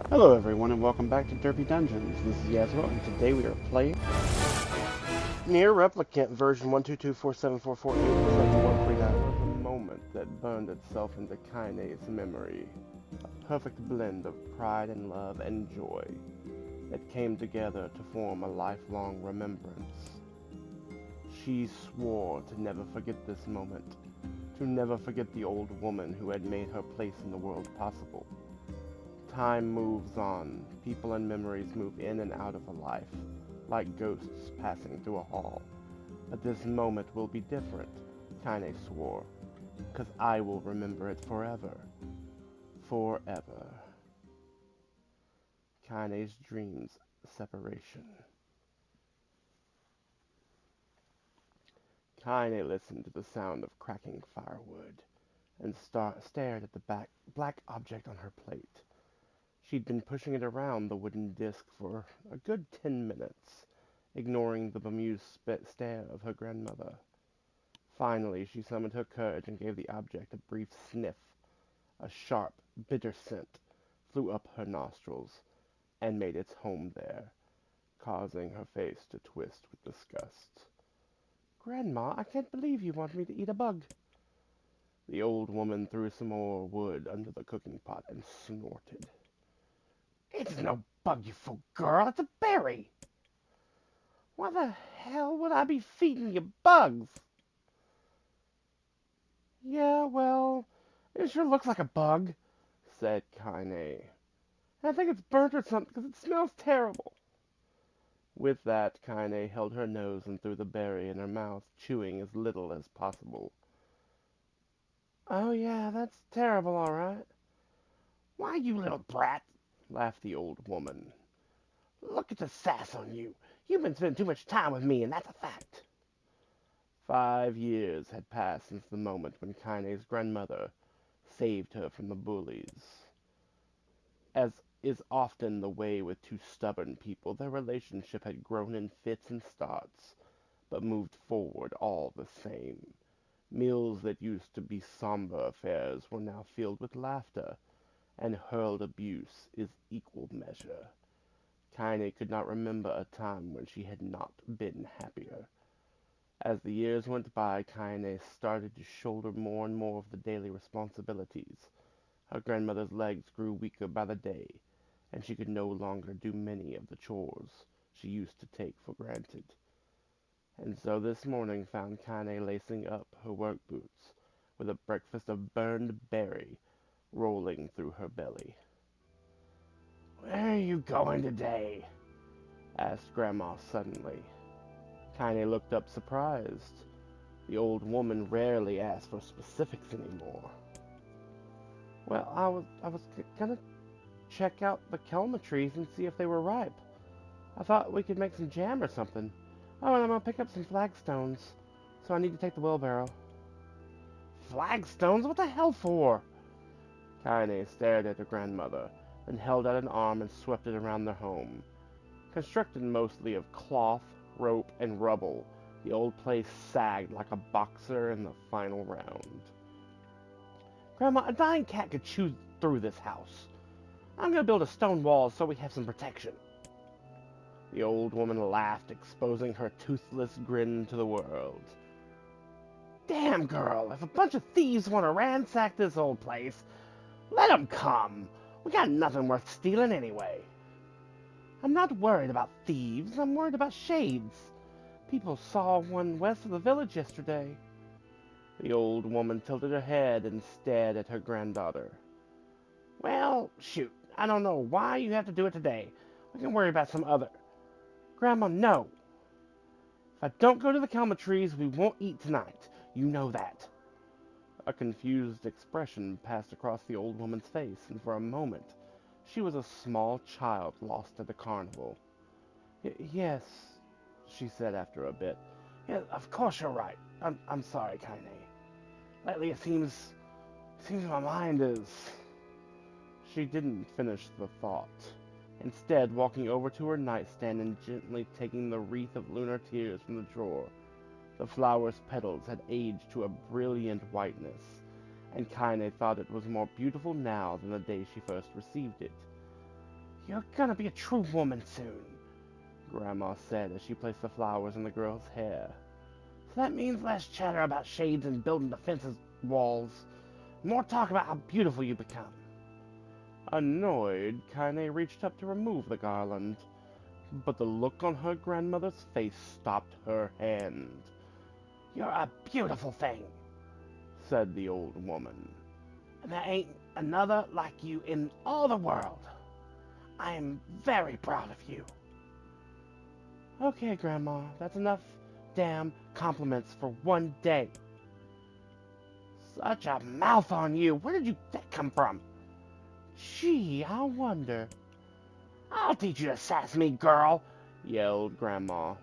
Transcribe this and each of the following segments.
Hello everyone and welcome back to Derpy Dungeons. This is Yasro and today we are playing NieR Replicant version 1224744874139 was a moment that burned itself into Kaine's memory. A perfect blend of pride and love and joy that came together to form a lifelong remembrance. She swore to never forget this moment, to never forget the old woman who had made her place in the world possible. Time moves on. People and memories move in and out of a life, like ghosts passing through a hall. But this moment will be different, Kaine swore, because I will remember it forever. Forever. Kaine's dreams separation. Kaine listened to the sound of cracking firewood and stared at the black object on her plate. She'd been pushing it around the wooden disc for a good 10 minutes, ignoring the bemused stare of her grandmother. Finally, she summoned her courage and gave the object a brief sniff. A sharp, bitter scent flew up her nostrils and made its home there, causing her face to twist with disgust. "Grandma, I can't believe you want me to eat a bug." The old woman threw some more wood under the cooking pot and snorted. "It's no bug, you fool girl. It's a berry. Why the hell would I be feeding you bugs?" "Yeah, well, it sure looks like a bug," said Kaine. "I think it's burnt or something because it smells terrible." With that, Kaine held her nose and threw the berry in her mouth, chewing as little as possible. "Oh, yeah, that's terrible, all right." "Why, you little brat," laughed the old woman. "Look at the sass on you. You've been spending too much time with me, and that's a fact." 5 years had passed since the moment when Kaine's grandmother saved her from the bullies. As is often the way with two stubborn people, their relationship had grown in fits and starts, but moved forward all the same. Meals that used to be somber affairs were now filled with laughter, and hurled abuse is equal measure. Kaine could not remember a time when she had not been happier. As the years went by, Kaine started to shoulder more and more of the daily responsibilities. Her grandmother's legs grew weaker by the day, and she could no longer do many of the chores she used to take for granted. And so this morning found Kaine lacing up her work boots, with a breakfast of burned berry rolling through her belly. "Where are you going today?" asked Grandma suddenly. Kaine looked up surprised. The old woman rarely asked for specifics anymore. "Well, I was gonna check out the kelma trees and see if they were ripe. I thought we could make some jam or something. Oh, and I'm gonna pick up some flagstones, so I need to take the wheelbarrow." "Flagstones? What the hell for?" Kaine stared at her grandmother, then held out an arm and swept it around their home. Constructed mostly of cloth, rope, and rubble, the old place sagged like a boxer in the final round. "Grandma, a dying cat could chew through this house. I'm gonna build a stone wall so we have some protection." The old woman laughed, exposing her toothless grin to the world. "Damn, girl, if a bunch of thieves want to ransack this old place, let 'em come. We got nothing worth stealing anyway." "I'm not worried about thieves. I'm worried about shades. People saw one west of the village yesterday." The old woman tilted her head and stared at her granddaughter. "Well, shoot. I don't know why you have to do it today. We can worry about some other—" "Grandma, no. If I don't go to the kelma trees, we won't eat tonight. You know that." A confused expression passed across the old woman's face, and for a moment she was a small child lost at a carnival. "Yes," she said after a bit. "Yeah, of course you're right. I'm sorry, Kaine. Lately it seems my mind is—" She didn't finish the thought. Instead, walking over to her nightstand and gently taking the wreath of lunar tears from the drawer. The flower's petals had aged to a brilliant whiteness, and Kaine thought it was more beautiful now than the day she first received it. You're gonna be a true woman soon, Grandma said as she placed the flowers in the girl's hair. So that means less chatter about shades and building defenses walls. More talk about how beautiful you become. Annoyed, Kaine reached up to remove the garland, but the look on her grandmother's face stopped her hand. You're a beautiful thing, said the old woman, and there ain't another like you in all the world. I am very proud of you. Okay, Grandma, that's enough damn compliments for one day. Such a mouth on you. Where did that come from? Gee, I wonder. I'll teach you to sass me, girl, yelled Grandma.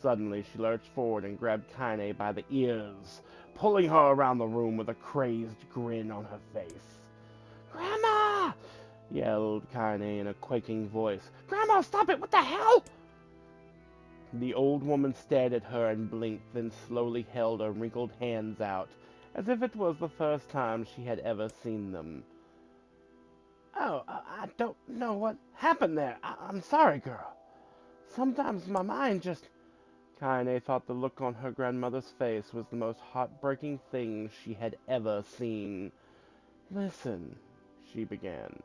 Suddenly, she lurched forward and grabbed Kaine by the ears, pulling her around the room with a crazed grin on her face. Grandma! Yelled Kaine in a quaking voice. Grandma, stop it! What the hell? The old woman stared at her and blinked, then slowly held her wrinkled hands out, as if it was the first time she had ever seen them. Oh, I don't know what happened there. I'm sorry, girl. Sometimes my mind just... Kaine thought the look on her grandmother's face was the most heartbreaking thing she had ever seen. Listen, she began.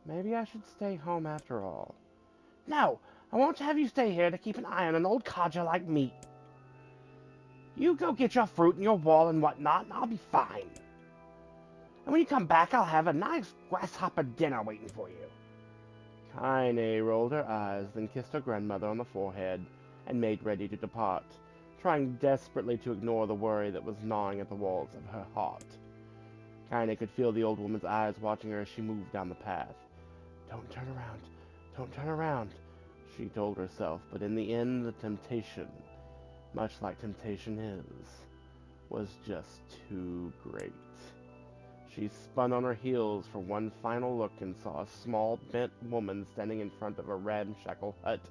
Maybe I should stay home after all. No, I won't have you stay here to keep an eye on an old codger like me. You go get your fruit and your wall and whatnot, and I'll be fine. And when you come back, I'll have a nice grasshopper dinner waiting for you. Kaine rolled her eyes, then kissed her grandmother on the forehead, and made ready to depart, trying desperately to ignore the worry that was gnawing at the walls of her heart. Kaine could feel the old woman's eyes watching her as she moved down the path. Don't turn around, don't turn around, she told herself, but in the end the temptation, much like temptation is, was just too great. She spun on her heels for one final look and saw a small, bent woman standing in front of a ramshackle hut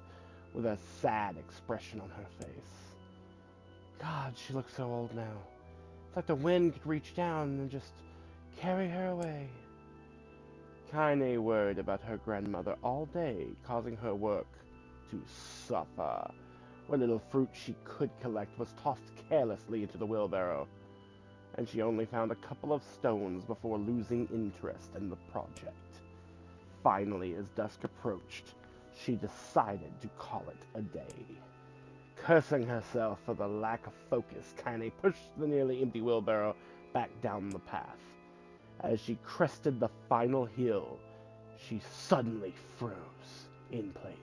with a sad expression on her face. God, she looked so old now. It's like the wind could reach down and just carry her away. Kaine worried about her grandmother all day, causing her work to suffer. What little fruit she could collect was tossed carelessly into the wheelbarrow, and she only found a couple of stones before losing interest in the project. Finally, as dusk approached, she decided to call it a day. Cursing herself for the lack of focus, Kaine pushed the nearly empty wheelbarrow back down the path. As she crested the final hill, she suddenly froze in place.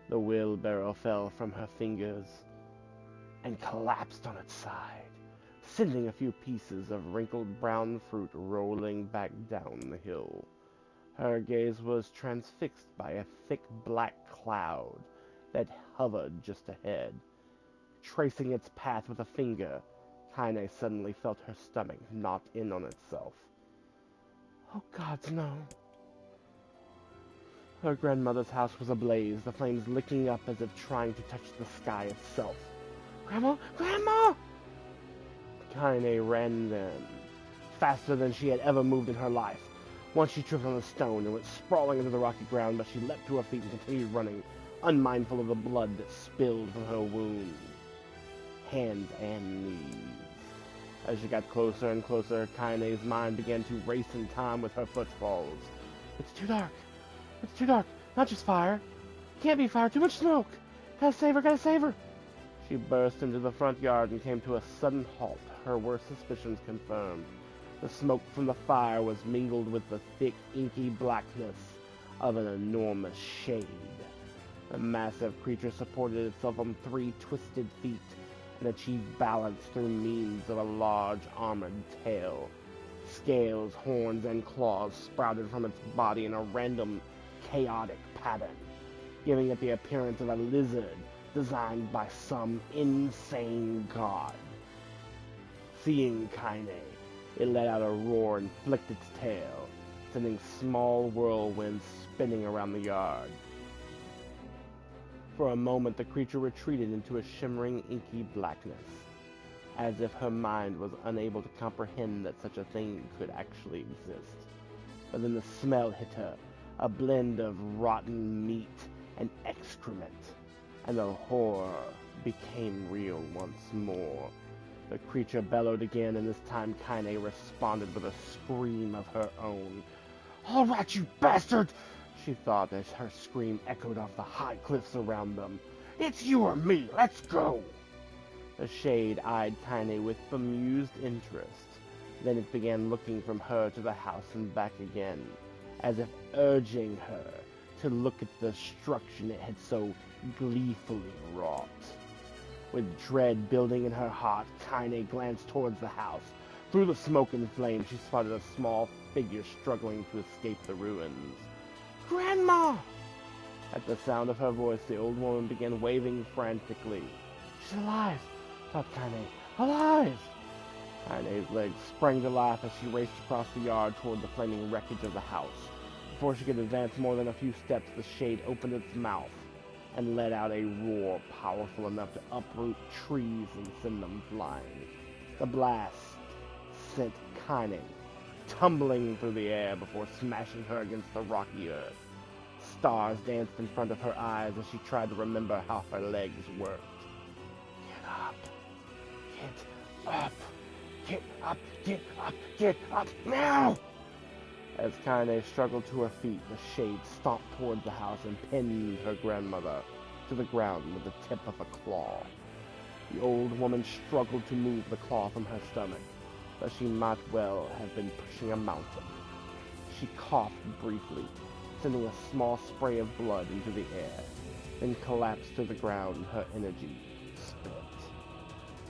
The wheelbarrow fell from her fingers and collapsed on its side, sending a few pieces of wrinkled brown fruit rolling back down the hill. Her gaze was transfixed by a thick black cloud that hovered just ahead. Tracing its path with a finger, Kaine suddenly felt her stomach knot in on itself. Oh gods, no. Her grandmother's house was ablaze, the flames licking up as if trying to touch the sky itself. Grandma! Grandma! Kaine ran then, faster than she had ever moved in her life. Once she tripped on a stone and went sprawling into the rocky ground, but she leapt to her feet and continued running, unmindful of the blood that spilled from her wound, hands and knees. As she got closer and closer, Kaine's mind began to race in time with her footfalls. It's too dark. It's too dark. Not just fire. Can't be fire. Too much smoke. Gotta save her. Gotta save her. She burst into the front yard and came to a sudden halt, her worst suspicions confirmed. The smoke from the fire was mingled with the thick, inky blackness of an enormous shade. The massive creature supported itself on 3 twisted feet and achieved balance through means of a large armored tail. Scales, horns, and claws sprouted from its body in a random, chaotic pattern, giving it the appearance of a lizard designed by some insane god. Seeing Kaine, it let out a roar and flicked its tail, sending small whirlwinds spinning around the yard. For a moment, the creature retreated into a shimmering, inky blackness, as if her mind was unable to comprehend that such a thing could actually exist. But then the smell hit her, a blend of rotten meat and excrement, and the horror became real once more. The creature bellowed again, and this time Kaine responded with a scream of her own. "All right, you bastard!" she thought as her scream echoed off the high cliffs around them. "It's you or me, let's go!" The shade eyed Kaine with bemused interest. Then it began looking from her to the house and back again, as if urging her to look at the destruction it had so gleefully wrought. With dread building in her heart, Kaine glanced towards the house. Through the smoke and flame, she spotted a small figure struggling to escape the ruins. "Grandma!" At the sound of her voice, the old woman began waving frantically. "She's alive!" thought Kaine. "Alive!" Kaine's legs sprang to life as she raced across the yard toward the flaming wreckage of the house. Before she could advance more than a few steps, the shade opened its mouth and let out a roar powerful enough to uproot trees and send them flying. The blast sent Kaine tumbling through the air before smashing her against the rocky earth. Stars danced in front of her eyes as she tried to remember how her legs worked. "Get up! Get up! Get up! Get up! Get up now!" As Kaine struggled to her feet, the shade stomped toward the house and pinned her grandmother to the ground with the tip of a claw. The old woman struggled to move the claw from her stomach, but she might well have been pushing a mountain. She coughed briefly, sending a small spray of blood into the air, then collapsed to the ground, her energy spent.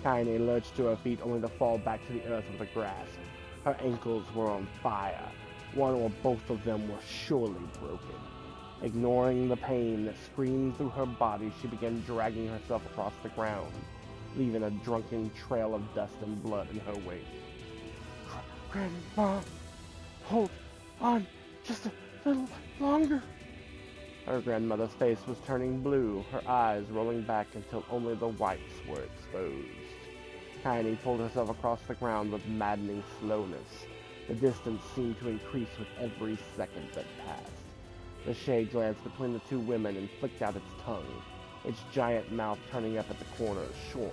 Kaine lurched to her feet only to fall back to the earth with a grasp. Her ankles were on fire. One or both of them were surely broken. Ignoring the pain that screamed through her body, she began dragging herself across the ground, leaving a drunken trail of dust and blood in her wake. "Grandma, hold on just a little longer." Her grandmother's face was turning blue, her eyes rolling back until only the whites were exposed. Kaine pulled herself across the ground with maddening slowness. The distance seemed to increase with every second that passed. The shade glanced between the two women and flicked out its tongue, its giant mouth turning up at the corners. Short,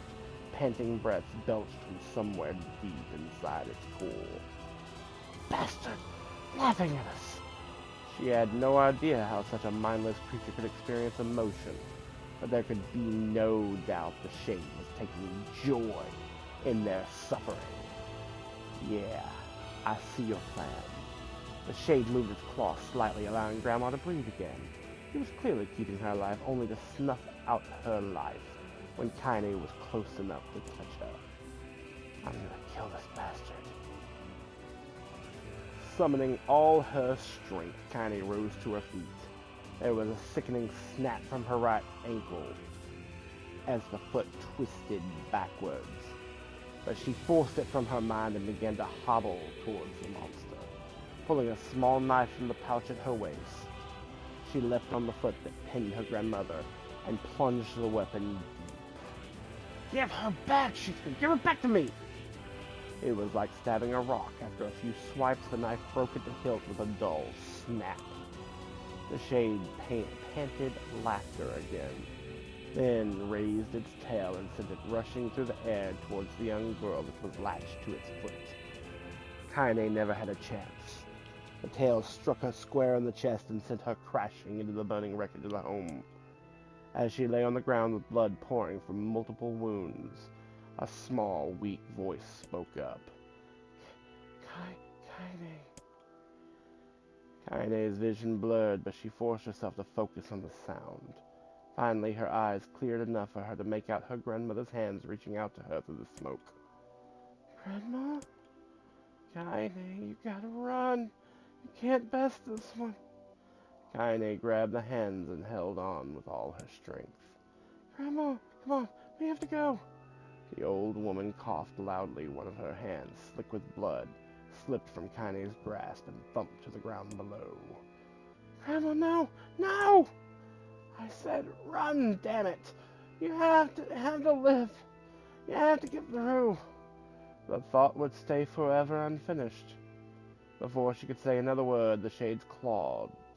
panting breaths belched from somewhere deep inside its core. "Bastard! Laughing at us!" She had no idea how such a mindless creature could experience emotion, but there could be no doubt the shade was taking joy in their suffering. "Yeah, I see your plan." The shade moved its claw slightly, allowing Grandma to breathe again. It was clearly keeping her alive, only to snuff out her life when Kaine was close enough to touch her. "I'm gonna kill this bastard." Summoning all her strength, Kaine rose to her feet. There was a sickening snap from her right ankle as the foot twisted backwards, but she forced it from her mind and began to hobble towards the monster. Pulling a small knife from the pouch at her waist, she leapt on the foot that pinned her grandmother and plunged the weapon deep. "Give her back!" she screamed. "Give her back to me!" It was like stabbing a rock. After a few swipes, the knife broke at the hilt with a dull snap. The shade panted laughter again, then raised its tail and sent it rushing through the air towards the young girl that was latched to its foot. Kaine never had a chance. The tail struck her square in the chest and sent her crashing into the burning wreckage of the home. As she lay on the ground with blood pouring from multiple wounds, a small, weak voice spoke up. "Kaine." Kaine's vision blurred, but she forced herself to focus on the sound. Finally, her eyes cleared enough for her to make out her grandmother's hands reaching out to her through the smoke. "Grandma? Kaine, you gotta run. You can't best this one." Kaine grabbed the hands and held on with all her strength. "Grandma, come on, we have to go." The old woman coughed loudly. One of her hands, slick with blood, slipped from Kaine's grasp and thumped to the ground below. "Grandma, no! No! I said run, damn it! You have to live. You have to get through." The thought would stay forever unfinished. Before she could say another word, the shade's claw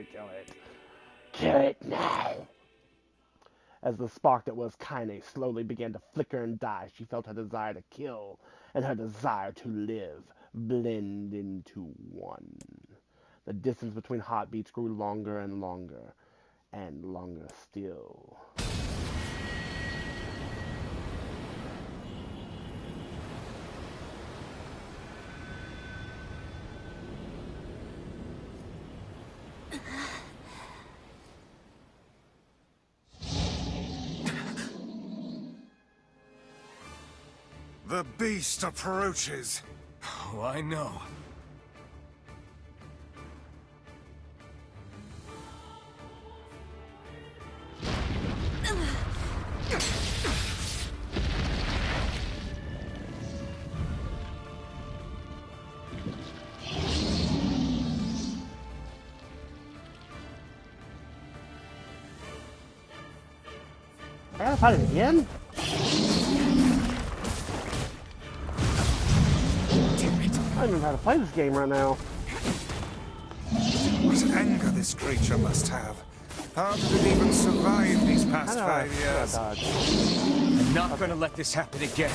Hurry, kill it. Kill it now! As the spark that was Kaine slowly began to flicker and die, she felt her desire to kill and her desire to live blend into one. The distance between heartbeats grew longer and longer, and longer still. The beast approaches. Oh, I know. I gotta fight it again? I don't know how to play this game right now. What anger this creature must have. How did it even survive these past 5 years? I'm not gonna let this happen again.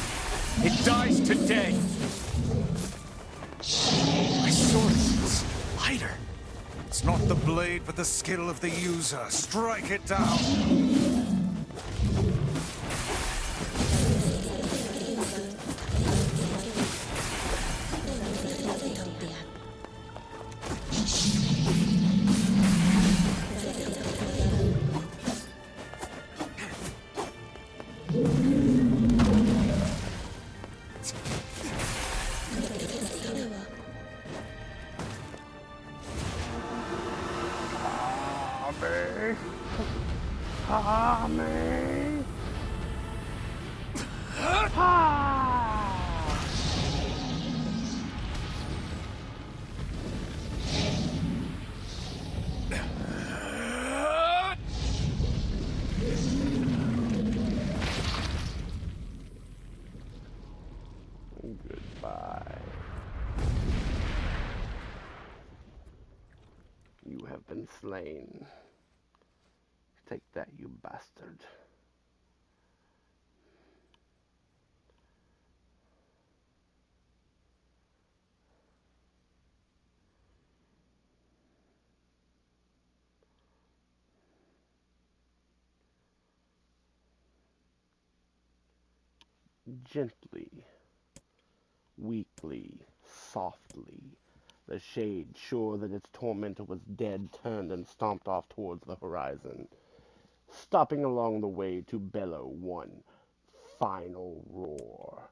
It dies today. My sword is lighter. It's not the blade, but the skill of the user. Strike it down. Tommy! Ah! Goodbye. You have been slain. Take that, you bastard. Gently, weakly, softly, the shade, sure that its tormentor was dead, turned and stomped off towards the horizon, stopping along the way to bellow one final roar.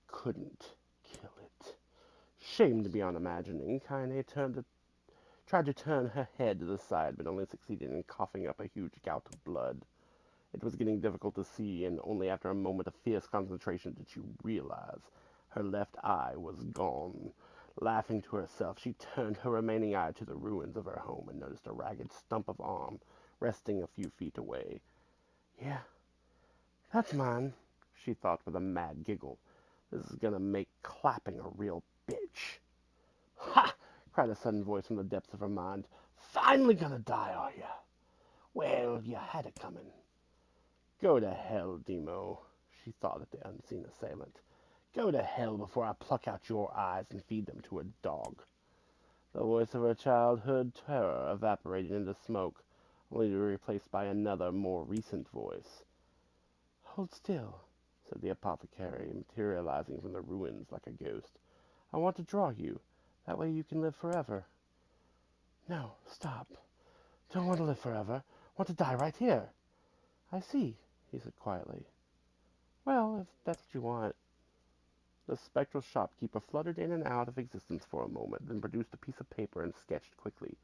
Couldn't kill it. Shamed beyond imagining, Kaine tried to turn her head to the side, but only succeeded in coughing up a huge gout of blood. It was getting difficult to see, and only after a moment of fierce concentration did she realize her left eye was gone. Laughing to herself, she turned her remaining eye to the ruins of her home and noticed a ragged stump of arm resting a few feet away. Yeah, that's mine, she thought with a mad giggle. This is gonna make clapping a real bitch. Ha! Cried a sudden voice from the depths of her mind. Finally gonna die, are ya? Well, you had it coming. Go to hell, Demo, she thought of the unseen assailant. Go to hell before I pluck out your eyes and feed them to a dog. The voice of her childhood terror evaporated into smoke, only to be replaced by another, more recent voice. Hold still, said the apothecary, materializing from the ruins like a ghost. I want to draw you. That way you can live forever. No, stop. Don't want to live forever. Want to die right here. I see, he said quietly. Well, if that's what you want. The spectral shopkeeper fluttered in and out of existence for a moment, then produced a piece of paper and sketched quickly.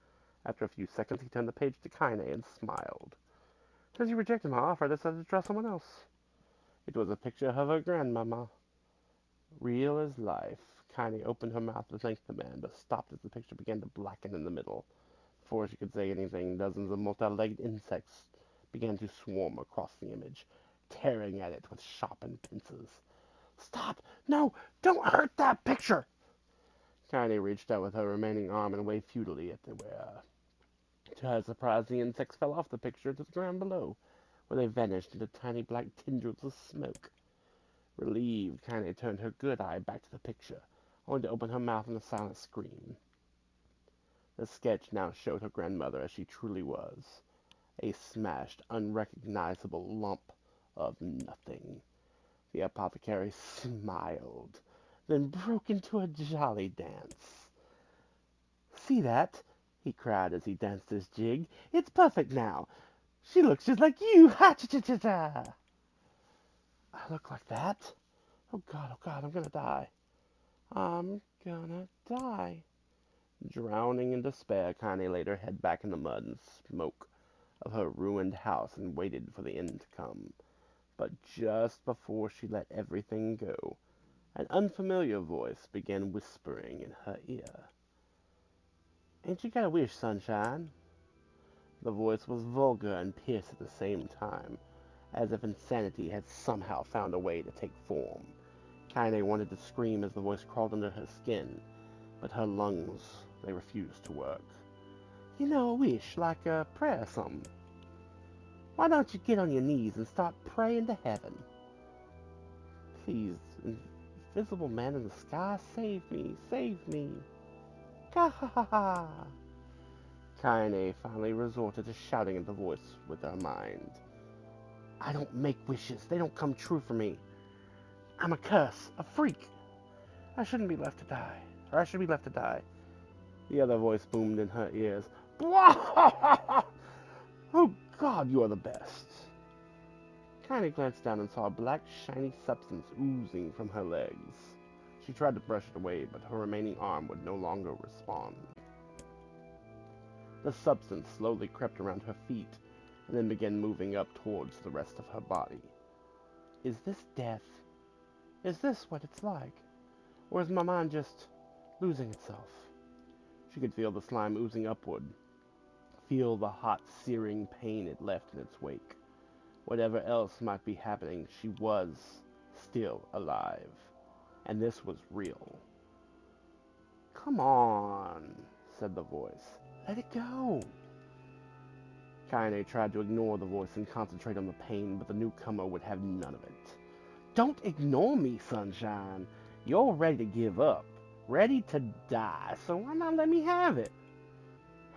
After a few seconds, he turned the page to Kaine and smiled. Since you rejected my offer, I decided to draw someone else. It was a picture of her grandmama. Real as life. Kaine opened her mouth to thank the man, but stopped as the picture began to blacken in the middle. Before she could say anything, dozens of multi-legged insects began to swarm across the image, tearing at it with sharpened pincers. Stop! No! Don't hurt that picture! Kaine reached out with her remaining arm and waved futilely at the wearer. To her surprise, the insects fell off the picture to the ground below, where they vanished into tiny black tendrils of smoke. Relieved, Kaine turned her good eye back to the picture, only to open her mouth in a silent scream. The sketch now showed her grandmother as she truly was, a smashed, unrecognizable lump of nothing. The apothecary smiled, then broke into a jolly dance. See that? He cried as he danced his jig. It's perfect now. She looks just like you. Ha-cha-cha-cha-cha. I look like that? Oh God, I'm gonna die. I'm gonna die. Drowning in despair, Kaine laid her head back in the mud and smoke of her ruined house and waited for the end to come. But just before she let everything go, an unfamiliar voice began whispering in her ear. Ain't you got a wish, sunshine? The voice was vulgar and pierced at the same time, as if insanity had somehow found a way to take form. Kaine wanted to scream as the voice crawled under her skin, but her lungs, they refused to work. You know, a wish, like a prayer or something. Why don't you get on your knees and start praying to heaven? Please, invisible man in the sky, save me, save me. Ka ha ha ha. Kaine finally resorted to shouting at the voice with her mind. I don't make wishes. They don't come true for me. I'm a curse, a freak. I shouldn't be left to die. Or I should be left to die. The other voice boomed in her ears. Oh God, you are the best. Kaine glanced down and saw a black, shiny substance oozing from her legs. She tried to brush it away, but her remaining arm would no longer respond. The substance slowly crept around her feet, and then began moving up towards the rest of her body. Is this death? Is this what it's like? Or is my mind just losing itself? She could feel the slime oozing upward, feel the hot, searing pain it left in its wake. Whatever else might be happening, she was still alive. And this was real. Come on, said the voice. Let it go. Kaine tried to ignore the voice and concentrate on the pain, but the newcomer would have none of it. Don't ignore me, Sunshine. You're ready to give up, ready to die, so why not let me have it?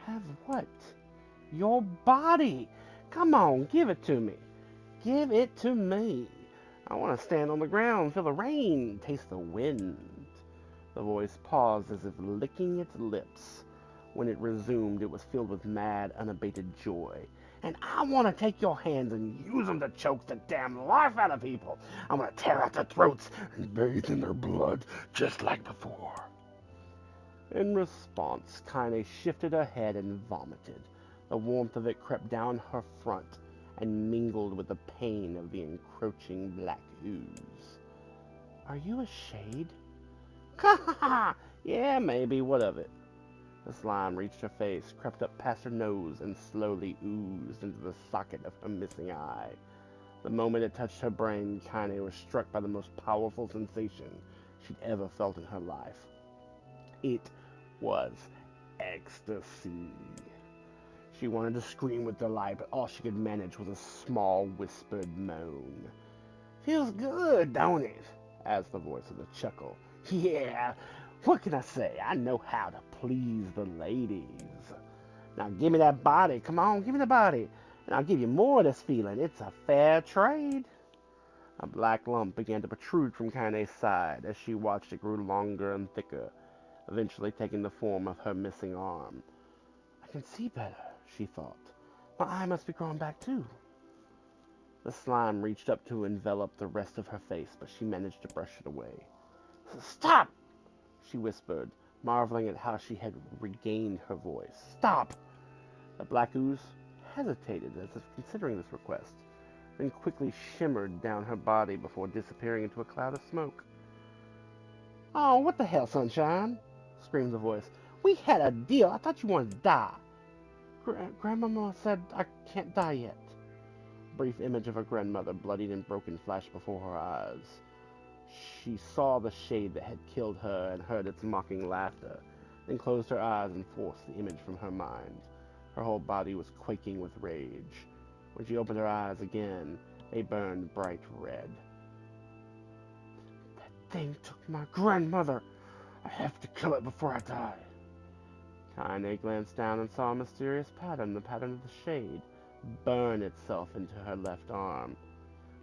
Have what? Your body. Come on, give it to me. Give it to me. I want to stand on the ground, feel the rain, taste the wind. The voice paused as if licking its lips. When it resumed, it was filled with mad, unabated joy. And I want to take your hands and use them to choke the damn life out of people. I want to tear out their throats and bathe in their blood, just like before. In response, Kaine shifted her head and vomited. The warmth of it crept down her front and mingled with the pain of the encroaching black ooze. Are you a shade? Ha ha ha! Yeah, maybe, what of it? The slime reached her face, crept up past her nose, and slowly oozed into the socket of her missing eye. The moment it touched her brain, Kaine was struck by the most powerful sensation she'd ever felt in her life. It was ecstasy. She wanted to scream with delight, but all she could manage was a small, whispered moan. Feels good, don't it? Asked the voice with a chuckle. Yeah, what can I say? I know how to please the ladies. Now give me that body. Come on, give me the body. And I'll give you more of this feeling. It's a fair trade. A black lump began to protrude from Kaine's side as she watched it grow longer and thicker, eventually taking the form of her missing arm. I can see better, she thought. My eye must be growing back too. The slime reached up to envelop the rest of her face, but she managed to brush it away. Stop! She whispered, marveling at how she had regained her voice. Stop! The black ooze hesitated as if considering this request, then quickly shimmered down her body before disappearing into a cloud of smoke. Oh, what the hell, Sunshine? Screamed the voice. We had a deal. I thought you wanted to die. Grandmama said I can't die yet. A brief image of her grandmother, bloodied and broken, flashed before her eyes. She saw the shade that had killed her and heard its mocking laughter, then closed her eyes and forced the image from her mind. Her whole body was quaking with rage. When she opened her eyes again, they burned bright red. That thing took my grandmother. I have to kill it before I die. Kaine glanced down and saw a mysterious pattern, the pattern of the shade, burn itself into her left arm.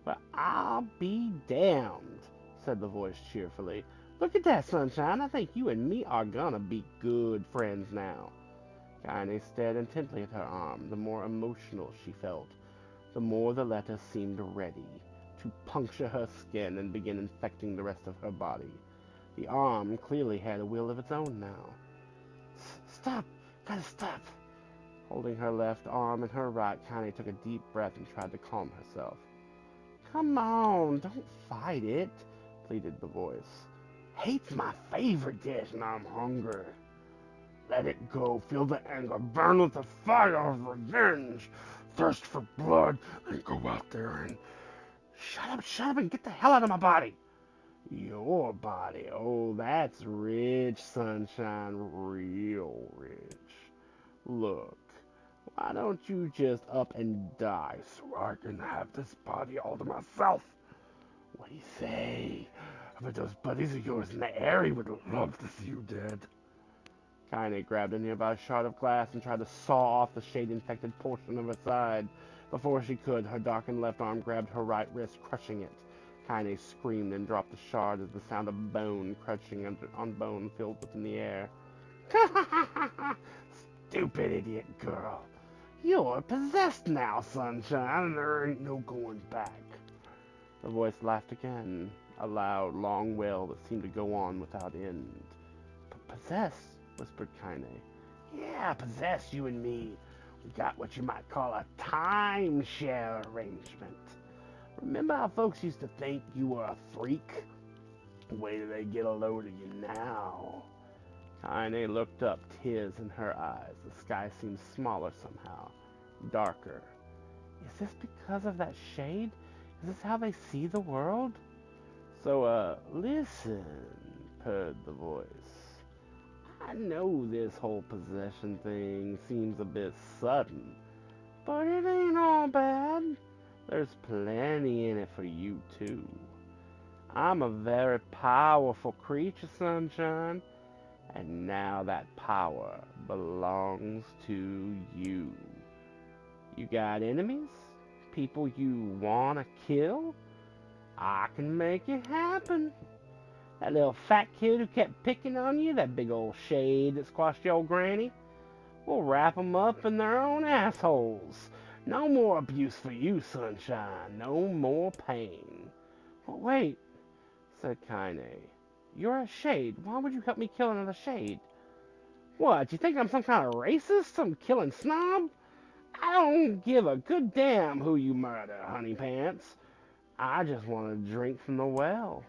Well, I'll be damned, said the voice cheerfully. Look at that, Sunshine. I think you and me are gonna be good friends now. Kaine stared intently at her arm. The more emotional she felt, the more the letter seemed ready to puncture her skin and begin infecting the rest of her body. The arm clearly had a will of its own now. Stop! Gotta stop! Holding her left arm in her right, Kaine took a deep breath and tried to calm herself. Come on, don't fight it, pleaded the voice. Hate's my favorite dish and I'm hungry. Let it go, feel the anger, burn with the fire of revenge, thirst for blood, and go out there and... Shut up and get the hell out of my body. Your body, oh, that's rich, Sunshine, real rich. Look, why don't you just up and die so I can have this body all to myself? What do you say? I bet those buddies of yours in the area would love to see you dead. Kaine grabbed a nearby shard of glass and tried to saw off the shade-infected portion of her side. Before she could, her darkened left arm grabbed her right wrist, crushing it. Kaine screamed and dropped the shard as the sound of bone crunching on bone filled within the air. Stupid idiot girl. You're possessed now, sunshine, and there ain't no going back. The voice laughed again, a loud, long wail that seemed to go on without end. Possessed? Whispered Kaine. Yeah, possessed, you and me. We got what you might call a timeshare arrangement. Remember how folks used to think you were a freak? Wait till they get a load of you now. Kaine looked up, tears in her eyes. The sky seemed smaller somehow, darker. Is this because of that shade? Is this how they see the world? So, listen, purred the voice. I know this whole possession thing seems a bit sudden, but it ain't all bad. There's plenty in it for you, too. I'm a very powerful creature, sunshine, and now that power belongs to you. You got enemies? People you wanna kill? I can make it happen. That little fat kid who kept picking on you, that big old shade that squashed your old granny, we'll wrap 'em up in their own assholes. No more abuse for you, sunshine. No more pain. But wait, said Kaine. You're a shade. Why would you help me kill another shade? What, you think I'm some kind of racist? Some killing snob? I don't give a good damn who you murder, honey pants. I just want to drink from the well.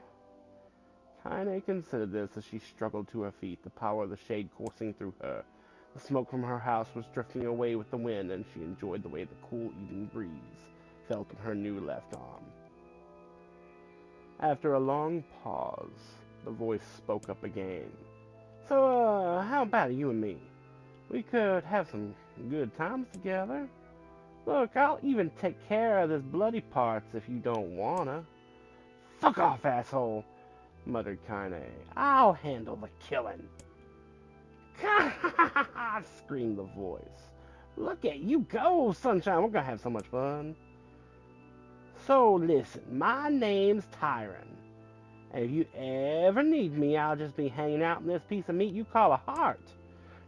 Kaine considered this as she struggled to her feet, the power of the shade coursing through her. The smoke from her house was drifting away with the wind, and she enjoyed the way the cool evening breeze felt on her new left arm. After a long pause, the voice spoke up again. So, how about you and me? We could have some good times together. Look, I'll even take care of this bloody parts if you don't wanna. Fuck off, asshole, muttered Kaine. I'll handle the killing. Screamed the voice. Look at you go, sunshine. We're gonna have so much fun. So listen, my name's Tyron. And if you ever need me, I'll just be hanging out in this piece of meat you call a heart.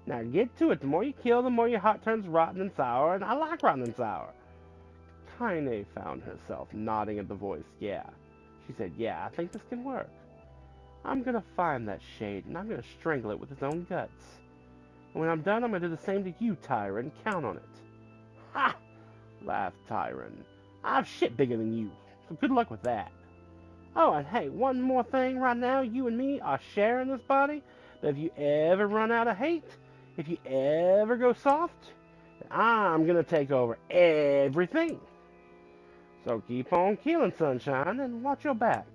Now get to it. The more you kill, the more your heart turns rotten and sour, and I like rotten and sour. Kaine found herself nodding at the voice. Yeah. She said, yeah, I think this can work. I'm gonna find that shade, and I'm gonna strangle it with its own guts. And when I'm done, I'm gonna do the same to you, Tyron. Count on it. Ha! Laughed Tyron. I've shit bigger than you, so good luck with that. Oh, and hey, one more thing right now. You and me are sharing this body, but if you ever run out of hate, if you ever go soft, I'm gonna take over everything. So keep on killing, sunshine, and watch your back.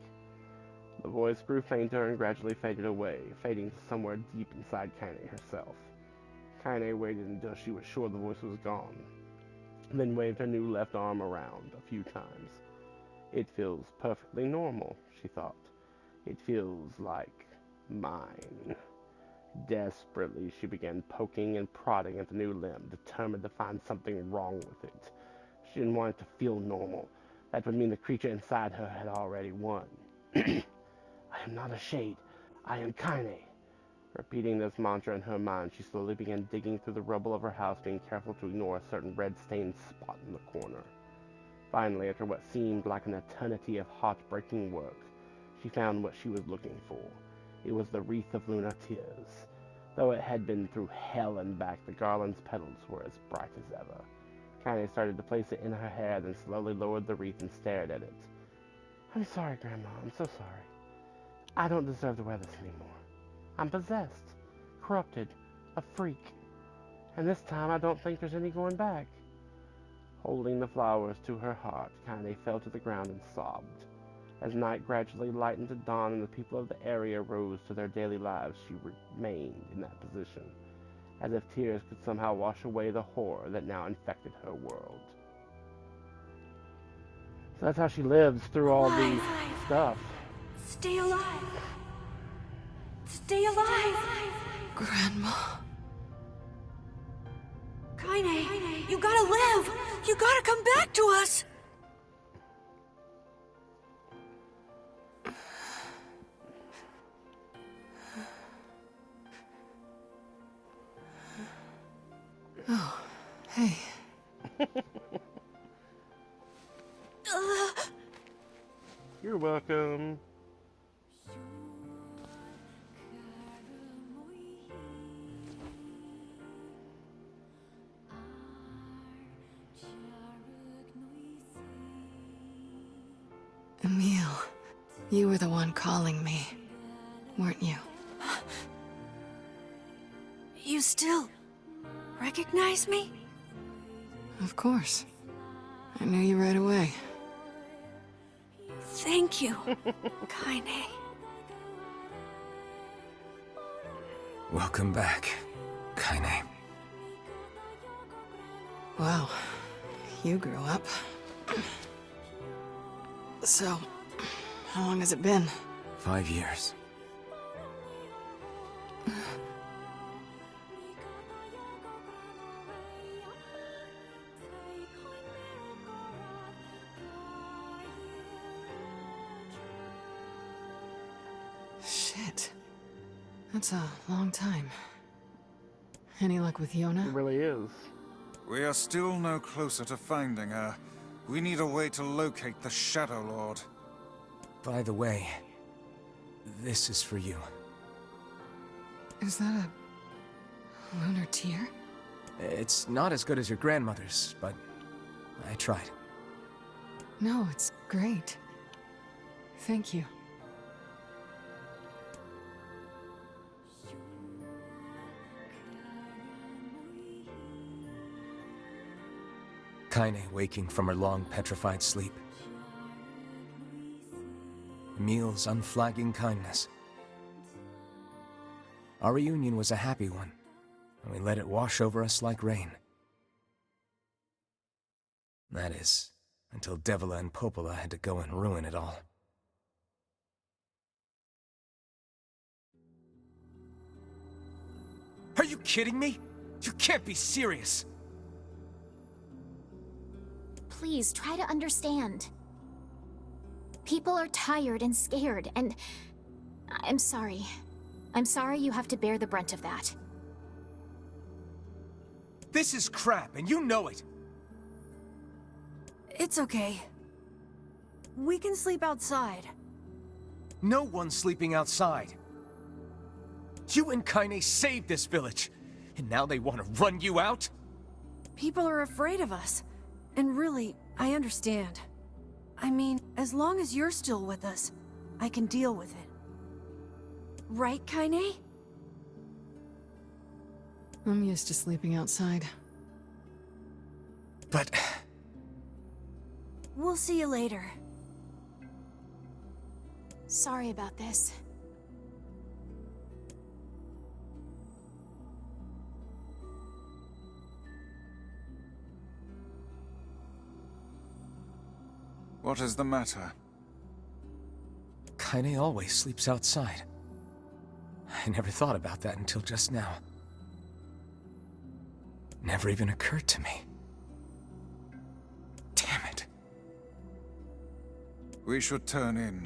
The voice grew fainter and gradually faded away, fading to somewhere deep inside Kaine herself. Kaine waited until she was sure the voice was gone, then waved her new left arm around a few times. It feels perfectly normal, she thought. It feels like mine. Desperately, she began poking and prodding at the new limb, determined to find something wrong with it. She didn't want it to feel normal. That would mean the creature inside her had already won. I am not a shade. I am Kaine. Repeating this mantra in her mind, she slowly began digging through the rubble of her house, being careful to ignore a certain red-stained spot in the corner. Finally, after what seemed like an eternity of heart-breaking work, she found what she was looking for. It was the wreath of lunar tears. Though it had been through hell and back, the garland's petals were as bright as ever. Kaine started to place it in her hair, then slowly lowered the wreath and stared at it. I'm sorry, Grandma. I'm so sorry. I don't deserve to wear this anymore. I'm possessed, corrupted, a freak. And this time I don't think there's any going back. Holding the flowers to her heart, Kaine fell to the ground and sobbed. As night gradually lightened to dawn and the people of the area rose to their daily lives, she remained in that position, as if tears could somehow wash away the horror that now infected her world. So that's how she lives through all these stuff. Stay alive. Stay alive. Grandma. Kaine, you gotta live. You gotta come back to us. Oh, hey. You're welcome. Emil, you were the one calling me, weren't you? You still recognize me? Of course. I knew you right away. Thank you, Kaine. Welcome back, Kaine. Wow, you grew up. So, how long has it been? 5 years. Shit. That's a long time. Any luck with It Yona? really is. We are still no closer to finding her. We need a way to locate the Shadow Lord. By the way, this is for you. Is that a lunar tear? It's not as good as your grandmother's, but I tried. No, it's great. Thank you. Kaine waking from her long petrified sleep. Emil's unflagging kindness. Our reunion was a happy one, and we let it wash over us like rain. That is, until Devila and Popola had to go and ruin it all. Are you kidding me? You can't be serious! Please, try to understand. People are tired and scared, and I'm sorry. I'm sorry you have to bear the brunt of that. This is crap, and you know it! It's okay. We can sleep outside. No one's sleeping outside. You and Kaine saved this village, and now they want to run you out? People are afraid of us. And really, I understand. I mean, as long as you're still with us, I can deal with it. Right, Kaine? I'm used to sleeping outside. But We'll see you later. Sorry about this. What is the matter? Kaine always sleeps outside. I never thought about that until just now. Never even occurred to me. Damn it. We should turn in.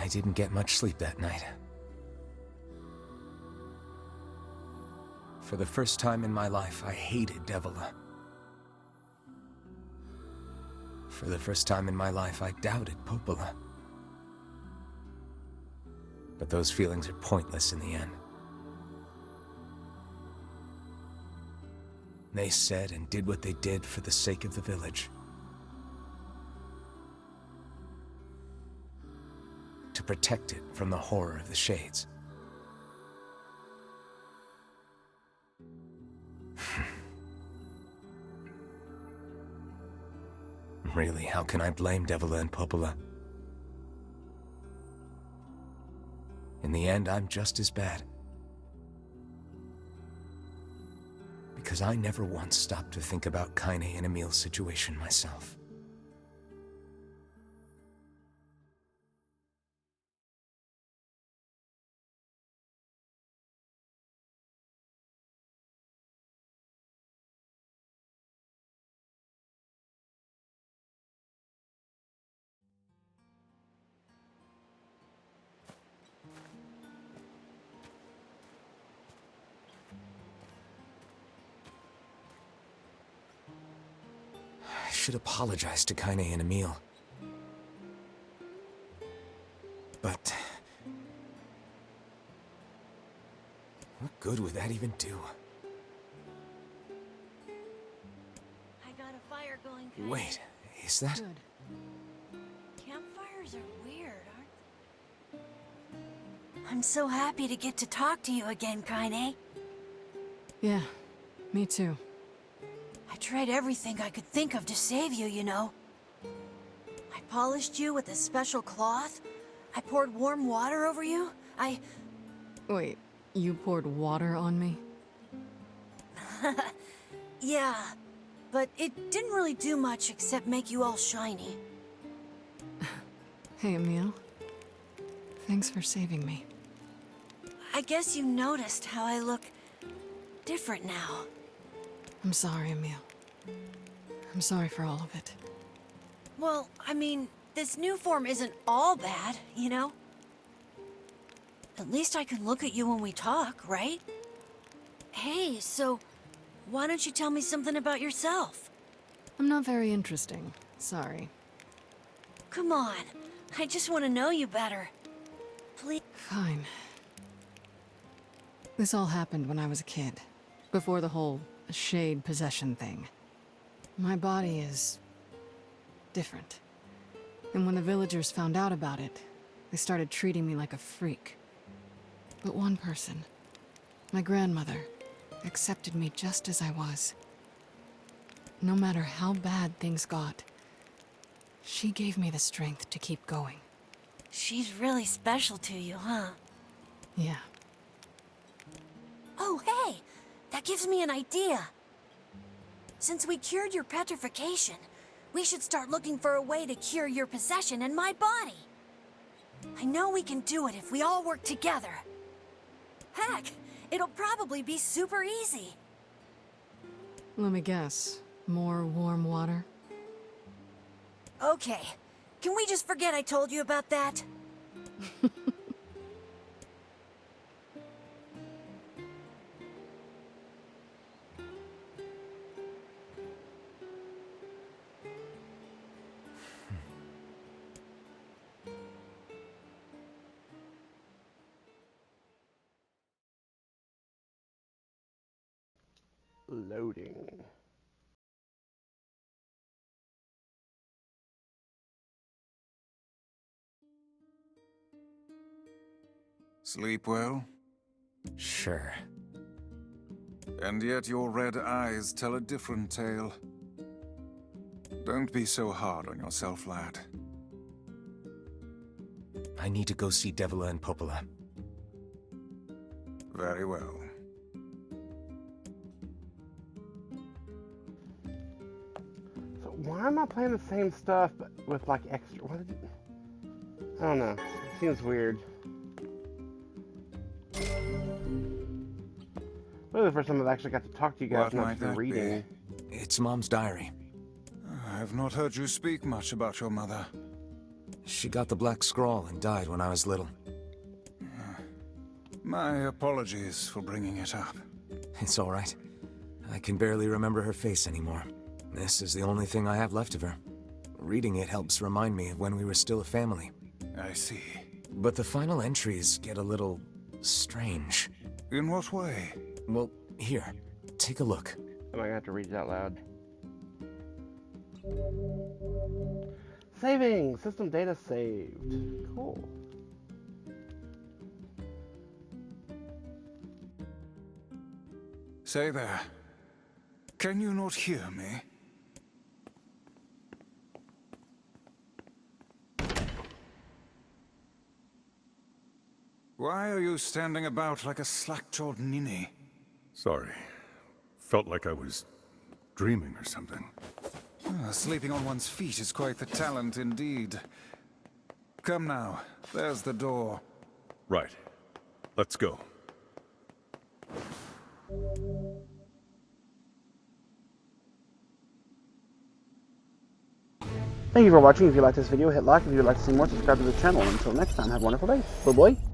I didn't get much sleep that night. For the first time in my life, I hated Devila. For the first time in my life, I doubted Popola. But those feelings are pointless in the end. They said and did what they did for the sake of the village. To protect it from the horror of the Shades. Really, how can I blame Devila and Popola? In the end, I'm just as bad. Because I never once stopped to think about Kaine and Emil's situation myself. should apologize to Kaine and Emil. But... what good would that even do? I got a fire going, Kaine. Wait, is that... Good. Campfires are weird, aren't they? I'm so happy to get to talk to you again, Kaine. Yeah, me too. I tried everything I could think of to save you, you know. I polished you with a special cloth. I poured warm water over you. Wait, you poured water on me? Yeah, but it didn't really do much except make you all shiny. Hey, Emil. Thanks for saving me. I guess you noticed how I look different now. I'm sorry, Emil. I'm sorry for all of it. Well, I mean, this new form isn't all bad, you know? At least I can look at you when we talk, right? Hey, so why don't you tell me something about yourself? I'm not very interesting. Sorry. Come on, I just want to know you better. Please. Fine. This all happened when I was a kid. Before the whole shade possession thing. My body is... different. And when the villagers found out about it, they started treating me like a freak. But one person, my grandmother, accepted me just as I was. No matter how bad things got, she gave me the strength to keep going. She's really special to you, huh? Yeah. Oh, hey! That gives me an idea. Since we cured your petrification, we should start looking for a way to cure your possession in my body. I know we can do it if we all work together. Heck, it'll probably be super easy. Let me guess. More warm water? Okay, can we just forget I told you about that? Loading. Sleep well? Sure. And yet your red eyes tell a different tale. Don't be so hard on yourself, lad. I need to go see Devila and Popola. Very well. So why am I playing the same stuff but with like extra? What did it... I don't know. It seems weird. Really, the first time I've actually got to talk to you guys, What not might just been that reading. It's Mom's diary. I've not heard you speak much about your mother. She got the Black Scrawl and died when I was little. My apologies for bringing it up. It's all right. I can barely remember her face anymore. This is the only thing I have left of her. Reading it helps remind me of when we were still a family. I see. But the final entries get a little... strange. In what way? Well, here, take a look. Am I gonna have to read it out loud? Saving! System data saved. Cool. Say there. Can you not hear me? Why are you standing about like a slack-jawed ninny? Sorry. Felt like I was dreaming or something. Sleeping on one's feet is quite the talent indeed. Come now, there's the door. Right. Let's go. Thank you for watching. If you liked this video, hit like. If you'd like to see more, subscribe to the channel. Until next time, have a wonderful day. Bye-bye.